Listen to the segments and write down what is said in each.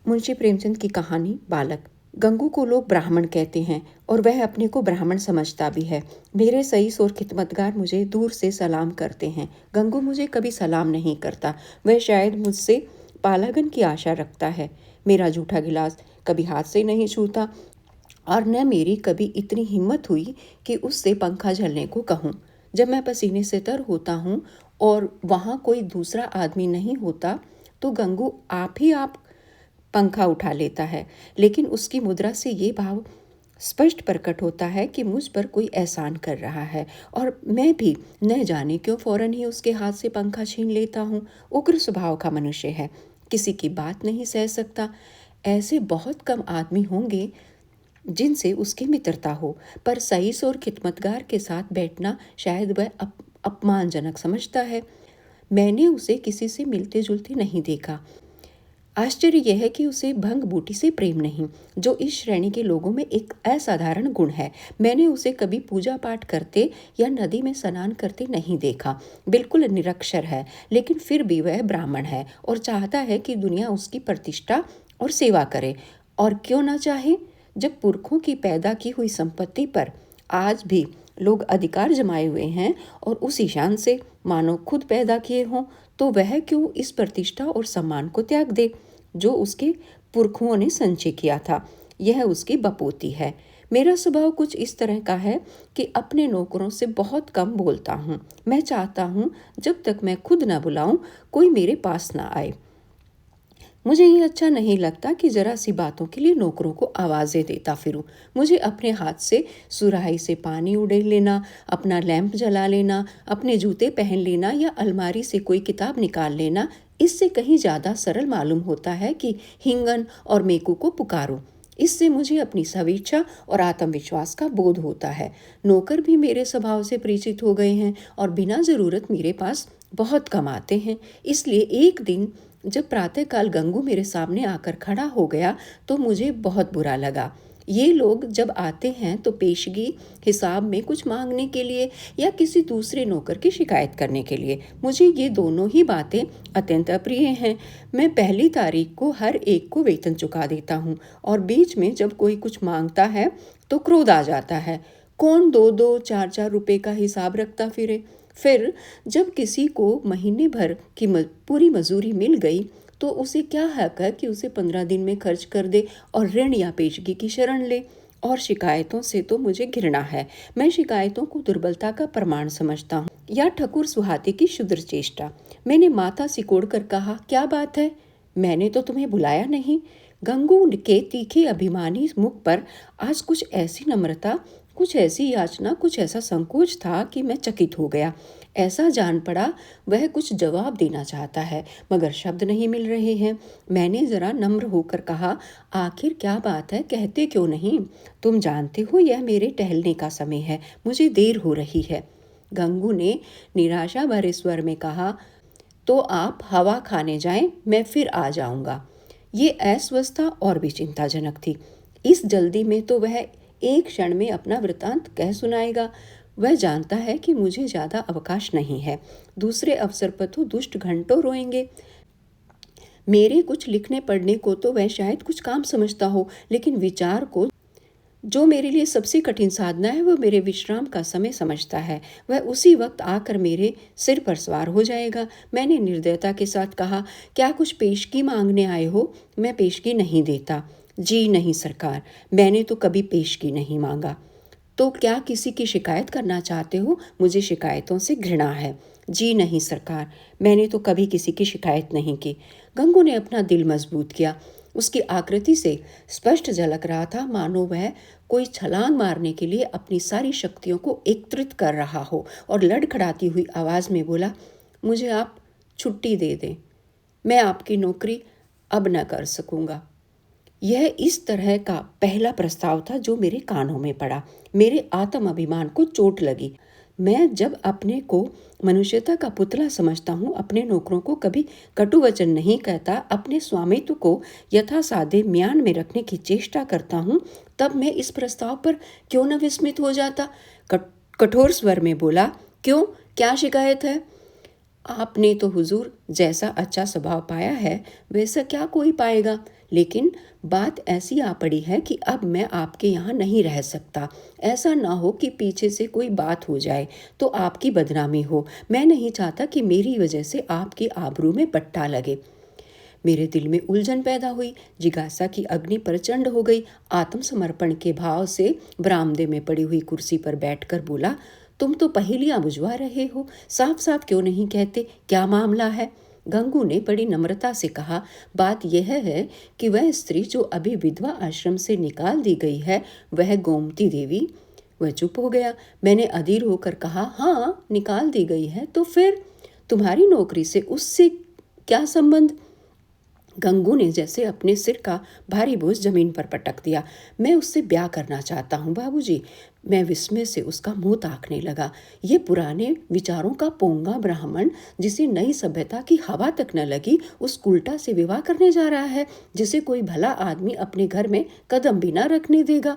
मुंशी प्रेमचंद की कहानी बालक। गंगू को लोग ब्राह्मण कहते हैं और वह अपने को ब्राह्मण समझता भी है। मेरे सईस और खिदमतगार मुझे दूर से सलाम करते हैं। गंगू मुझे कभी सलाम नहीं करता। वह शायद मुझसे पालागन की आशा रखता है। मेरा जूठा गिलास कभी हाथ से नहीं छूता और न मेरी कभी इतनी हिम्मत हुई कि उससे पंखा झलने को कहूँ। जब मैं पसीने से तर होता हूँ और वहाँ कोई दूसरा आदमी नहीं होता तो गंगू आप ही आप पंखा उठा लेता है, लेकिन उसकी मुद्रा से ये भाव स्पष्ट प्रकट होता है कि मुझ पर कोई एहसान कर रहा है और मैं भी न जाने क्यों फौरन ही उसके हाथ से पंखा छीन लेता हूँ। उग्र स्वभाव का मनुष्य है, किसी की बात नहीं सह सकता। ऐसे बहुत कम आदमी होंगे जिनसे उसकी मित्रता हो, पर सईस और खिदमतगार के साथ बैठना शायद वह अपमानजनक समझता है। मैंने उसे किसी से मिलते जुलते नहीं देखा। आश्चर्य यह है कि उसे भंग बूटी से प्रेम नहीं, जो इस श्रेणी के लोगों में एक असाधारण गुण है। मैंने उसे कभी पूजा पाठ करते या नदी में स्नान करते नहीं देखा। बिल्कुल निरक्षर है, लेकिन फिर भी वह ब्राह्मण है और चाहता है कि दुनिया उसकी प्रतिष्ठा और सेवा करे। और क्यों ना चाहे, जब पुरखों की पैदा की हुई संपत्ति पर आज भी लोग अधिकार जमाए हुए हैं और उसी शान से मानो खुद पैदा किए हों, तो वह क्यों इस प्रतिष्ठा और सम्मान को त्याग दे जो उसके पुरखों ने संचय किया था। यह उसकी बपोती है। मेरा स्वभाव कुछ इस तरह का है कि अपने नौकरों से बहुत कम बोलता हूँ। मैं चाहता हूँ जब तक मैं खुद ना बुलाऊं कोई मेरे पास ना आए। मुझे ये अच्छा नहीं लगता कि जरा सी बातों के लिए नौकरों को आवाज़ें देता फिरूं। मुझे अपने हाथ से सुराही से पानी उड़ेल लेना, अपना लैंप जला लेना, अपने जूते पहन लेना या अलमारी से कोई किताब निकाल लेना, इससे कहीं ज़्यादा सरल मालूम होता है कि हिंगन और मेकू को पुकारो। इससे मुझे अपनी स्वेच्छा और आत्मविश्वास का बोध होता है। नौकर भी मेरे स्वभाव से परिचित हो गए हैं और बिना ज़रूरत मेरे पास बहुत कम आते हैं। इसलिए एक दिन जब प्रातःकाल गंगू मेरे सामने आकर खड़ा हो गया तो मुझे बहुत बुरा लगा। ये लोग जब आते हैं तो पेशगी हिसाब में कुछ मांगने के लिए या किसी दूसरे नौकर की शिकायत करने के लिए। मुझे ये दोनों ही बातें अत्यंत अप्रिय हैं। मैं पहली तारीख को हर एक को वेतन चुका देता हूँ और बीच में जब कोई कुछ मांगता है तो क्रोध आ जाता है। कौन 2-2, 4-4 रुपए का हिसाब रखता फिरे। फिर जब किसी को महीने भर की पूरी मजूरी मिल गई तो उसे क्या हक है कि उसे 15 दिन में खर्च कर दे और ऋण या पेशगी की शरण ले। और शिकायतों से तो मुझे घृणा है। मैं शिकायतों को दुर्बलता का प्रमाण समझता हूँ या ठकुर सुहाते की क्षुद्र चेष्टा। मैंने माथा सिकोड़ कर कहा, क्या बात है, मैंने तो तुम्हें बुलाया नहीं। गंगू के तीखे अभिमानी मुख पर आज कुछ ऐसी नम्रता, कुछ ऐसी याचना, कुछ ऐसा संकोच था कि मैं चकित हो गया। ऐसा जान पड़ा वह कुछ जवाब देना चाहता है मगर शब्द नहीं मिल रहे हैं। मैंने जरा नम्र होकर कहा, आखिर क्या बात है, कहते क्यों नहीं? तुम जानते हो यह मेरे टहलने का समय है, मुझे देर हो रही है। गंगू ने निराशा भरे स्वर में कहा, तो आप हवा खाने जाएं, मैं फिर आ जाऊंगा। ये अस्वस्थता और भी चिंताजनक थी। इस जल्दी में तो वह एक क्षण में अपना वृतांत कह सुनाएगा। वह जानता है कि मुझे ज़्यादा अवकाश नहीं है। दूसरे अवसर पर तो दुष्ट घंटों रोएंगे। मेरे कुछ लिखने पढ़ने को तो वह शायद कुछ काम समझता हो, लेकिन विचार को, जो मेरे लिए सबसे कठिन साधना है, वह मेरे विश्राम का समय समझता है। वह उसी वक्त आकर मेरे सिर पर सवार हो जाएगा। मैंने निर्दयता के साथ कहा, क्या कुछ पेशगी मांगने आए हो? मैं पेशगी नहीं देता। जी नहीं सरकार, मैंने तो कभी पेशगी नहीं मांगा। तो क्या किसी की शिकायत करना चाहते हो? मुझे शिकायतों से घृणा है। जी नहीं सरकार, मैंने तो कभी किसी की शिकायत नहीं की। गंगू ने अपना दिल मजबूत किया। उसकी आकृति से स्पष्ट झलक रहा था मानो वह कोई छलांग मारने के लिए अपनी सारी शक्तियों को एकत्रित कर रहा हो और लड़खड़ाती हुई आवाज में बोला, मुझे आप छुट्टी दे दें, मैं आपकी नौकरी अब न कर सकूंगा। यह इस तरह का पहला प्रस्ताव था जो मेरे कानों में पड़ा। मेरे आत्म अभिमान को चोट लगी। मैं जब अपने को मनुष्यता का पुतला समझता हूँ, अपने नौकरों को कभी कटु वचन नहीं कहता, अपने स्वामित्व को यथासाध्य म्यान में रखने की चेष्टा करता हूँ, तब मैं इस प्रस्ताव पर क्यों न विस्मित हो जाता। कठोर स्वर में बोला, क्यों, क्या शिकायत है? आपने तो हुजूर जैसा अच्छा स्वभाव पाया है वैसा क्या कोई पाएगा, लेकिन बात ऐसी आ पड़ी है कि अब मैं आपके यहाँ नहीं रह सकता। ऐसा ना हो कि पीछे से कोई बात हो जाए तो आपकी बदनामी हो। मैं नहीं चाहता कि मेरी वजह से आपकी आबरू में बट्टा लगे। मेरे दिल में उलझन पैदा हुई, जिज्ञासा की अग्नि प्रचंड हो गई। आत्मसमर्पण के भाव से बरामदे में पड़ी हुई कुर्सी पर बैठकर बोला, तुम तो पहेलियां बुझवा रहे हो, साफ साफ क्यों नहीं कहते, क्या मामला है? गंगू ने बड़ी नम्रता से कहा, बात यह है कि वह स्त्री जो अभी विधवा आश्रम से निकाल दी गई है, वह गोमती देवी। वह चुप हो गया। मैंने अधीर होकर कहा, हाँ निकाल दी गई है, तो फिर तुम्हारी नौकरी से उससे क्या संबंध? गंगू ने जैसे अपने सिर का भारी बोझ जमीन पर पटक दिया। मैं उससे ब्याह करना चाहता हूँ बाबूजी। मैं विस्मय से उसका मुंह ताकने लगा। ये पुराने विचारों का पोंगा ब्राह्मण, जिसे नई सभ्यता की हवा तक न लगी, उस उल्टा से विवाह करने जा रहा है जिसे कोई भला आदमी अपने घर में कदम भी न रखने देगा।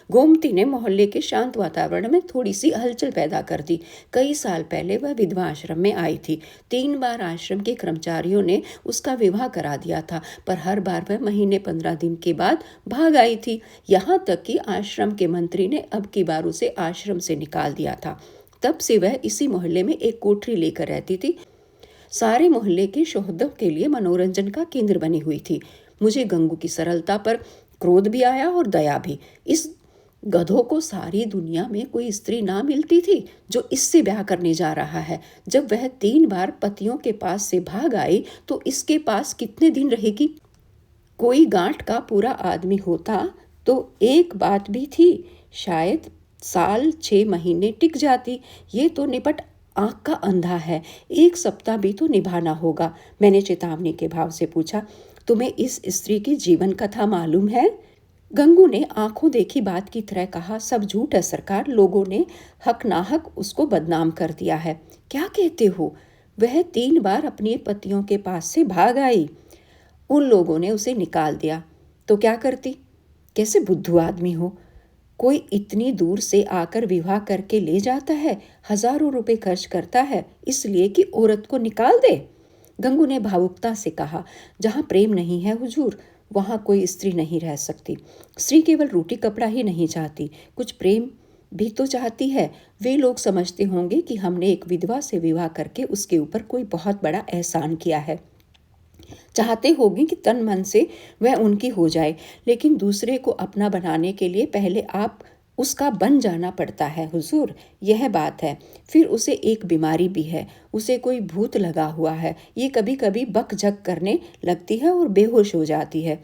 गोमती ने मोहल्ले के शांत वातावरण में थोड़ी सी हलचल पैदा कर दी। कई साल पहले वह विधवा आश्रम में आई थी। 3 बार आश्रम के कर्मचारियों ने उसका विवाह करा दिया था, पर हर बार वह महीने 15 दिन के बाद भाग आई थी। यहाँ तक कि आश्रम के मंत्री ने अब की बार उसे आश्रम से निकाल दिया था। तब से वह इसी मोहल्ले में एक कोठरी लेकर रहती थी। सारे मोहल्ले के शोहदों के लिए मनोरंजन का केंद्र बनी हुई थी। मुझे गंगू की सरलता पर क्रोध भी आया और दया भी। इस गधों को सारी दुनिया में कोई स्त्री ना मिलती थी जो इससे ब्याह करने जा रहा है। जब वह 3 बार पतियों के पास से भाग आई तो इसके पास कितने दिन रहेगी? कोई गांठ का पूरा आदमी होता तो एक बात भी थी, शायद साल 6 महीने टिक जाती। ये तो निपट आंख का अंधा है, 1 सप्ताह भी तो निभाना होगा। मैंने चेतावनी के भाव से पूछा, तुम्हें इस स्त्री की जीवन कथा मालूम है? गंगू ने आंखों देखी बात की तरह कहा, सब झूठ है सरकार, लोगों ने हक नाहक उसको बदनाम कर दिया है। क्या कहते हो? वह 3 बार अपने पतियों के पास से भाग आई। उन लोगों ने उसे निकाल दिया तो क्या करती? कैसे बुद्धू आदमी हो, कोई इतनी दूर से आकर विवाह करके ले जाता है, हजारों रुपए खर्च करता है इसलिए कि औरत को निकाल दे? गंगू ने भावुकता से कहा, जहाँ प्रेम नहीं है हुजूर, वहाँ कोई स्त्री नहीं रह सकती। स्त्री केवल रोटी कपड़ा ही नहीं चाहती, कुछ प्रेम भी तो चाहती है। वे लोग समझते होंगे कि हमने एक विधवा से विवाह करके उसके ऊपर कोई बहुत बड़ा एहसान किया है। चाहते होंगे कि तन मन से वह उनकी हो जाए, लेकिन दूसरे को अपना बनाने के लिए पहले आप उसका बन जाना पड़ता है हुजूर, यह बात है। फिर उसे एक बीमारी भी है, उसे कोई भूत लगा हुआ है। ये कभी कभी बकझक करने लगती है और बेहोश हो जाती है।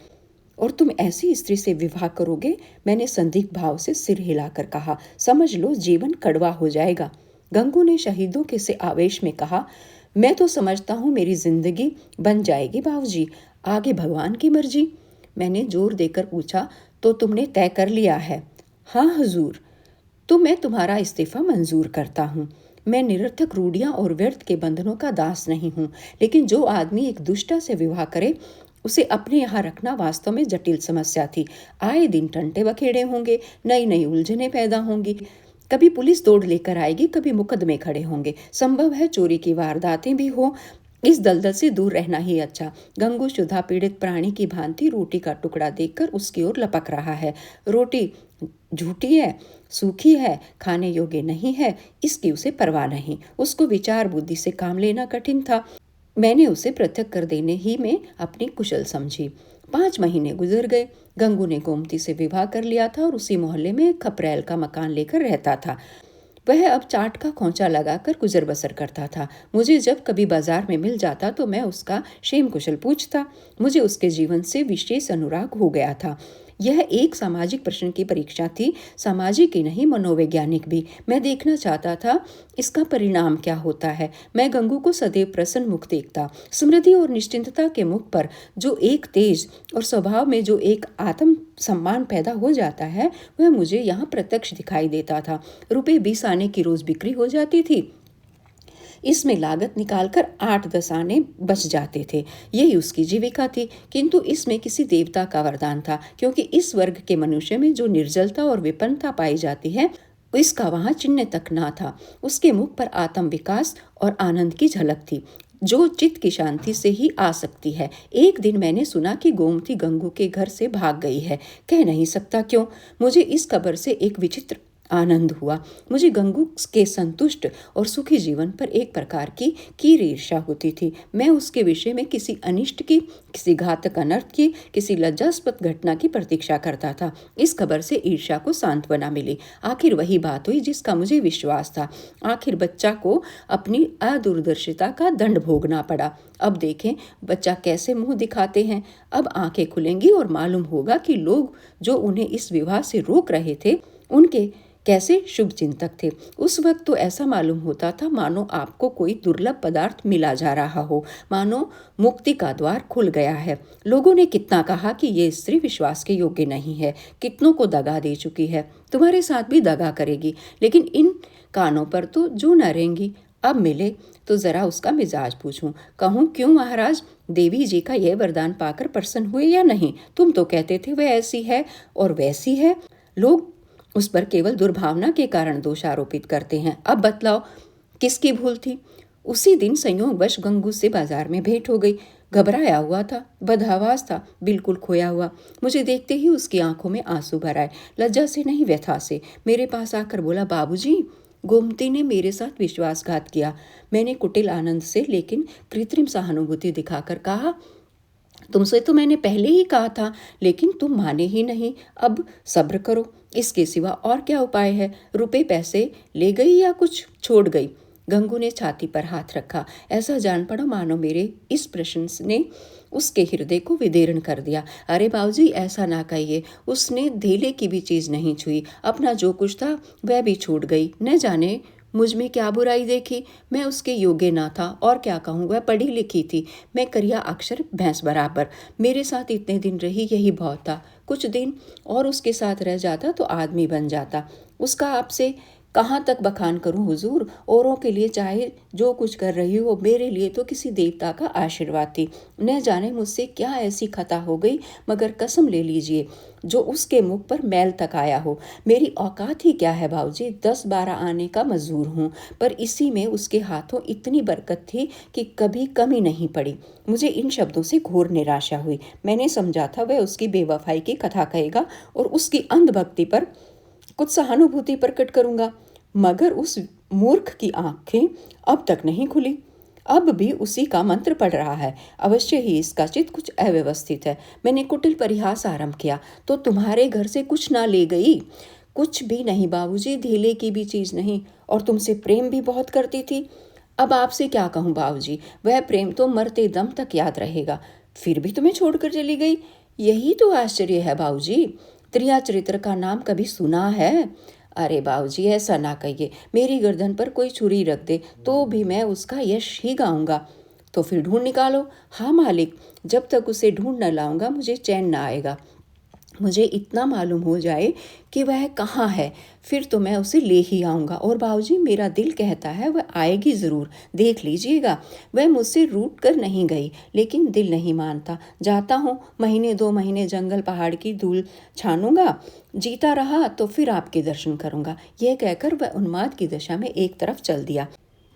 और तुम ऐसी स्त्री से विवाह करोगे? मैंने संदिग्ध भाव से सिर हिलाकर कहा, समझ लो जीवन कड़वा हो जाएगा। गंगू ने शहीदों के से आवेश में कहा, मैं तो समझता हूँ मेरी जिंदगी बन जाएगी बाबूजी, आगे भगवान की मर्जी। मैंने जोर देकर पूछा, तो तुमने तय कर लिया है? हाँ हुजूर। तो मैं तुम्हारा इस्तीफा मंजूर करता हूँ। मैं निरर्थक रूढ़ियाँ और व्यर्थ के बंधनों का दास नहीं हूँ, लेकिन जो आदमी एक दुष्टा से विवाह करे उसे अपने यहाँ रखना वास्तव में जटिल समस्या थी। आए दिन टंटे बखेड़े होंगे, नई नई उलझनें पैदा होंगी। कभी पुलिस दौड़ लेकर आएगी, कभी मुकदमे खड़े होंगे, संभव है चोरी की वारदातें भी हो। इस दलदल से दूर रहना ही अच्छा। गंगू शुद्धा पीड़ित प्राणी की भांति रोटी का टुकड़ा देखकर उसकी ओर लपक रहा है। रोटी झूठी है, सूखी है, खाने योग्य नहीं है, इसकी उसे परवाह नहीं। उसको विचार बुद्धि से काम लेना कठिन था। मैंने उसे पृथक कर देने ही में अपनी कुशल समझी। 5 महीने गुजर गए। गंगू ने गोमती से विवाह कर लिया था और उसी मोहल्ले में खपरेल का मकान लेकर रहता था। वह अब चाट का खोंचा लगाकर गुजर बसर करता था। मुझे जब कभी बाजार में मिल जाता तो मैं उसका क्षेम कुशल पूछता। मुझे उसके जीवन से विशेष अनुराग हो गया था। यह एक सामाजिक प्रश्न की परीक्षा थी, सामाजिक ही नहीं मनोवैज्ञानिक भी। मैं देखना चाहता था इसका परिणाम क्या होता है। मैं गंगू को सदैव प्रसन्न मुख देखता। समृद्धि और निश्चिंतता के मुख पर जो एक तेज और स्वभाव में जो एक आत्म सम्मान पैदा हो जाता है, वह मुझे यहाँ प्रत्यक्ष दिखाई देता था। रुपये 20 आने की रोज बिक्री हो जाती थी। इसमें लागत निकालकर 8-10 आने बच जाते थे। यही उसकी जीविका थी। किंतु इसमें किसी देवता का वरदान था, क्योंकि इस वर्ग के मनुष्य में जो निर्जलता और विपन्नता पाई जाती है, इसका वहां चिन्ह तक ना था। उसके मुख पर आत्म विकास और आनंद की झलक थी, जो चित्त की शांति से ही आ सकती है। एक दिन मैंने सुना कि गोमती गंगू के घर से भाग गई है। कह नहीं सकता क्यों। मुझे इस खबर से एक विचित्र आनंद हुआ। मुझे गंगू के संतुष्ट और सुखी जीवन पर एक प्रकार की ईर्ष्या होती थी। मैं उसके विषय में किसी अनिष्ट की, किसी घातक अनर्थ की, किसी लज्जास्पद घटना की प्रतीक्षा करता था। इस खबर से ईर्ष्या को सांत्वना मिली। आखिर वही बात हुई जिसका मुझे विश्वास था। आखिर बच्चा को अपनी अदूरदर्शिता का दंड भोगना पड़ा। अब देखें बच्चा कैसे मुंह दिखाते हैं। अब आंखें खुलेंगी और मालूम होगा कि लोग जो उन्हें इस विवाह से रोक रहे थे उनके कैसे शुभ चिंतक थे। उस वक्त तो ऐसा मालूम होता था मानो आपको कोई दुर्लभ पदार्थ मिला जा रहा हो, मानो मुक्ति का द्वार खुल गया है। लोगों ने कितना कहा कि ये स्त्री विश्वास के योग्य नहीं है, कितनों को दगा दे चुकी है, तुम्हारे साथ भी दगा करेगी, लेकिन इन कानों पर तो जू न रहेंगी। अब मिले तो जरा उसका मिजाज पूछूं, कहूं क्यों महाराज, देवी जी का यह वरदान पाकर प्रसन्न हुए या नहीं? तुम तो कहते थे वह ऐसी है और वैसी है। लोग उस पर केवल दुर्भावना के कारण दोष आरोपित करते हैं। अब बतलाओ किसकी भूल थी? उसी दिन संयोगवश गंगू से बाजार में भेंट हो गई। घबराया हुआ था, बदहवास था, बिल्कुल खोया हुआ। मुझे देखते ही उसकी आंखों में आंसू भर आए, लज्जा से नहीं व्यथा से। मेरे पास आकर बोला, बाबूजी, गोमती ने मेरे साथ विश्वासघात किया। मैंने कुटिल आनंद से लेकिन कृत्रिम सहानुभूति दिखाकर कहा, तुमसे तो मैंने पहले ही कहा था, लेकिन तुम माने ही नहीं। अब सब्र करो, इसके सिवा और क्या उपाय है? रुपए पैसे ले गई या कुछ छोड़ गई? गंगू ने छाती पर हाथ रखा। ऐसा जान पड़ो मानो मेरे इस प्रश्न ने उसके हृदय को विदीर्ण कर दिया। अरे बाबूजी, ऐसा ना कहिए, उसने धेले की भी चीज नहीं छुई। अपना जो कुछ था वह भी छूट गई। न जाने मुझ में क्या बुराई देखी। मैं उसके योग्य ना था, और क्या कहूँ, वह पढ़ी लिखी थी, मैं करिया अक्षर भैंस बराबर। मेरे साथ इतने दिन रही, यही बहुत था। कुछ दिन और उसके साथ रह जाता तो आदमी बन जाता। उसका आपसे कहाँ तक बखान करूं हुजूर। औरों के लिए चाहे जो कुछ कर रही हो, मेरे लिए तो किसी देवता का आशीर्वाद थी। न जाने मुझसे क्या ऐसी खता हो गई, मगर कसम ले लीजिए जो उसके मुख पर मैल तक आया हो। मेरी औकात ही क्या है बाबूजी, 10-12 आने का मजदूर हूँ, पर इसी में उसके हाथों इतनी बरकत थी कि कभी कमी नहीं पड़ी। मुझे इन शब्दों से घोर निराशा हुई। मैंने समझा था वह उसकी बेवफाई की कथा कहेगा और उसकी अंधभक्ति पर कुछ सहानुभूति प्रकट करूंगा, मगर उस मूर्ख की आंखें अब तक नहीं खुली। अब भी उसी का मंत्र पढ़ रहा है। अवश्य ही इसका चित्त कुछ अव्यवस्थित है। मैंने कुटिल परिहास आरंभ किया, तो तुम्हारे घर से कुछ ना ले गई? कुछ भी नहीं बाबूजी, धेले की भी चीज नहीं, और तुमसे प्रेम भी बहुत करती थी। अब आपसे क्या कहूँ बाबूजी, वह प्रेम तो मरते दम तक याद रहेगा। फिर भी तुम्हें छोड़कर चली गई, यही तो आश्चर्य है बाबूजी। त्रिया चरित्र का नाम कभी सुना है? अरे बाबूजी, ऐसा ना कहिए। मेरी गर्दन पर कोई छुरी रख दे तो भी मैं उसका यश ही गाऊंगा। तो फिर ढूंढ निकालो। हाँ मालिक, जब तक उसे ढूंढ न लाऊंगा मुझे चैन ना आएगा। मुझे इतना मालूम हो जाए कि वह कहाँ है, फिर तो मैं उसे ले ही आऊँगा। और बाबूजी, मेरा दिल कहता है वह आएगी ज़रूर, देख लीजिएगा। वह मुझसे रूठ कर नहीं गई, लेकिन दिल नहीं मानता। जाता हूँ, महीने 2 महीने जंगल पहाड़ की धूल छानूंगा, जीता रहा तो फिर आपके दर्शन करूँगा। यह कहकर वह उन्माद की दशा में एक तरफ चल दिया।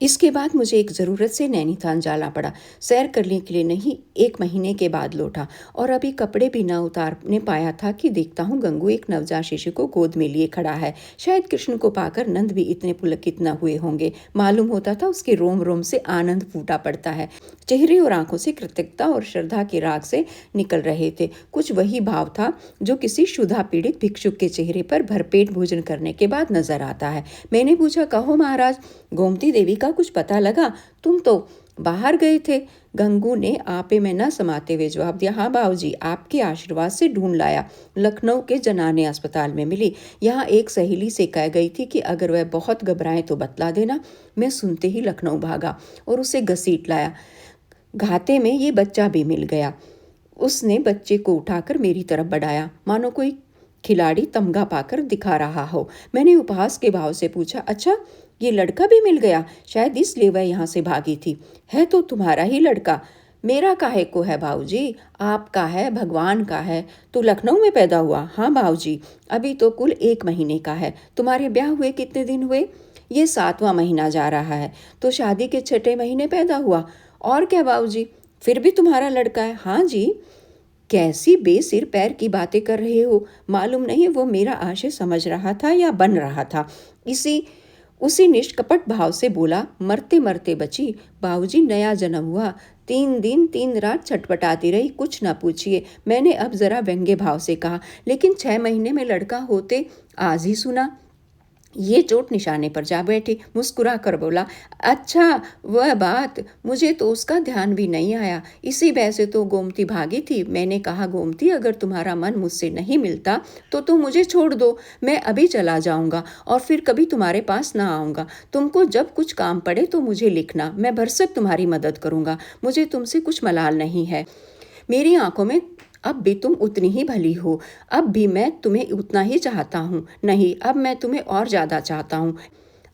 इसके बाद मुझे एक ज़रूरत से नैनीताल जाना पड़ा। सैर करने के लिए नहीं, 1 महीने के बाद लौटा, और अभी कपड़े भी न उतारने पाया था कि देखता हूँ गंगू एक नवजात शिशु को गोद में लिए खड़ा है। शायद कृष्ण को पाकर नंद भी इतने पुलकित न हुए होंगे। मालूम होता था उसके रोम रोम से आनंद फूटा पड़ता है। चेहरे और आंखों से कृतज्ञता और श्रद्धा के राग से निकल रहे थे। कुछ वही भाव था जो किसी क्षुधा पीड़ित भिक्षुक के चेहरे पर भरपेट भोजन करने के बाद नजर आता है। मैंने पूछा, कहो महाराज, गोमती देवी का कुछ पता लगा? तुम तो बाहर गए थे। गंगू ने आपे में न समाते हुए जवाब दिया, हाँ बाबूजी, आपके आशीर्वाद से ढूंढ लाया। लखनऊ के जनाने अस्पताल में मिली। यहाँ एक सहेली से कह गई थी कि अगर वह बहुत घबराए तो बतला देना। मैं सुनते ही लखनऊ भागा और उसे घसीट लाया। घाते में ये बच्चा भी मिल गया। उसने बच्चे को उठाकर मेरी तरफ बढ़ाया, मानो कोई खिलाड़ी तमगा पाकर दिखा रहा हो। मैंने उपहास के भाव से पूछा, अच्छा, ये लड़का भी मिल गया? शायद इसलिए वह यहाँ से भागी थी। है तो तुम्हारा ही लड़का। मेरा काहे को है बाबूजी, आपका है, भगवान का है। तू लखनऊ में पैदा हुआ? हाँ बाबूजी। अभी तो कुल 1 महीने का है। तुम्हारे ब्याह हुए कितने दिन हुए? ये 7वां महीना जा रहा है। तो शादी के 6ठे महीने पैदा हुआ। और क्या बाबूजी, फिर भी तुम्हारा लड़का है? हाँ जी। कैसी बेसिर पैर की बातें कर रहे हो? मालूम नहीं वो मेरा आशय समझ रहा था या बन रहा था। इसी उसी निष्कपट भाव से बोला, मरते मरते बची। बाबूजी, नया जन्म हुआ, 3 दिन 3 रात छटपटाती रही, कुछ ना पूछिए। मैंने अब जरा व्यंग्य भाव से कहा, लेकिन 6 महीने में लड़का होते आज ही सुना। ये चोट निशाने पर जा बैठी। मुस्कुरा कर बोला, अच्छा वह बात, मुझे तो उसका ध्यान भी नहीं आया। इसी वजह से तो गोमती भागी थी। मैंने कहा, गोमती, अगर तुम्हारा मन मुझसे नहीं मिलता तो तुम मुझे छोड़ दो, मैं अभी चला जाऊंगा और फिर कभी तुम्हारे पास ना आऊंगा। तुमको जब कुछ काम पड़े तो मुझे लिखना, मैं भरसक तुम्हारी मदद करूंगा। मुझे तुमसे कुछ मलाल नहीं है। मेरी आंखों में अब भी तुम उतनी ही भली हो। अब भी मैं तुम्हें उतना ही चाहता हूँ। नहीं, अब मैं तुम्हें और ज़्यादा चाहता हूँ।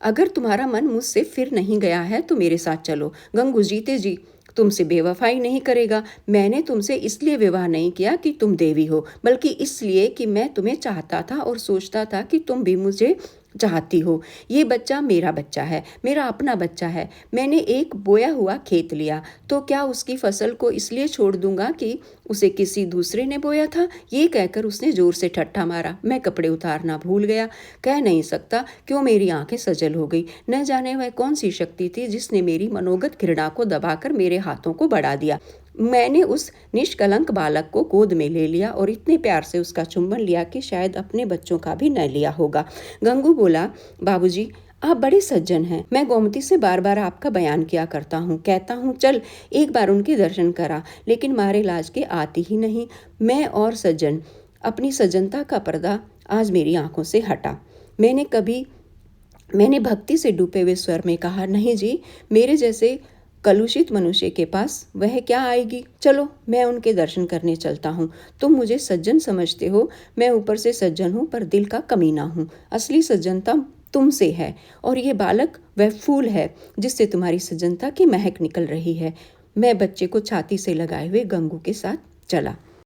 अगर तुम्हारा मन मुझसे फिर नहीं गया है तो मेरे साथ चलो। गंगू जीते जी तुमसे बेवफाई नहीं करेगा। मैंने तुमसे इसलिए विवाह नहीं किया कि तुम देवी हो, बल्कि इसलिए कि मैं तुम्हें चाहता था और सोचता था कि तुम भी मुझे चाहती हो। ये बच्चा मेरा बच्चा है, मेरा अपना बच्चा है। मैंने एक बोया हुआ खेत लिया तो क्या उसकी फसल को इसलिए छोड़ दूंगा कि उसे किसी दूसरे ने बोया था? ये कहकर उसने जोर से ठट्ठा मारा। मैं कपड़े उतारना भूल गया। कह नहीं सकता क्यों मेरी आंखें सजल हो गई। न जाने वह कौन सी शक्ति थी जिसने मेरी मनोगत घृणा को दबाकर मेरे हाथों को बढ़ा दिया। मैंने उस निष्कलंक बालक को गोद में ले लिया और इतने प्यार से उसका चुंबन लिया कि शायद अपने बच्चों का भी न लिया होगा। गंगू बोला, बाबूजी, आप बड़े सज्जन हैं। मैं गोमती से बार बार आपका बयान किया करता हूँ, कहता हूँ चल एक बार उनके दर्शन करा, लेकिन मारे लाज के आती ही नहीं। मैं और सज्जन, अपनी सज्जनता का पर्दा आज मेरी आंखों से हटा। मैंने भक्ति से डूबे हुए स्वर में कहा, नहीं जी, मेरे जैसे कलुषित मनुष्य के पास वह क्या आएगी। चलो मैं उनके दर्शन करने चलता हूँ। तुम मुझे सज्जन समझते हो, मैं ऊपर से सज्जन हूँ पर दिल का कमीना हूँ। असली सज्जनता तुमसे है और ये बालक वह फूल है जिससे तुम्हारी सज्जनता की महक निकल रही है। मैं बच्चे को छाती से लगाए हुए गंगू के साथ चला।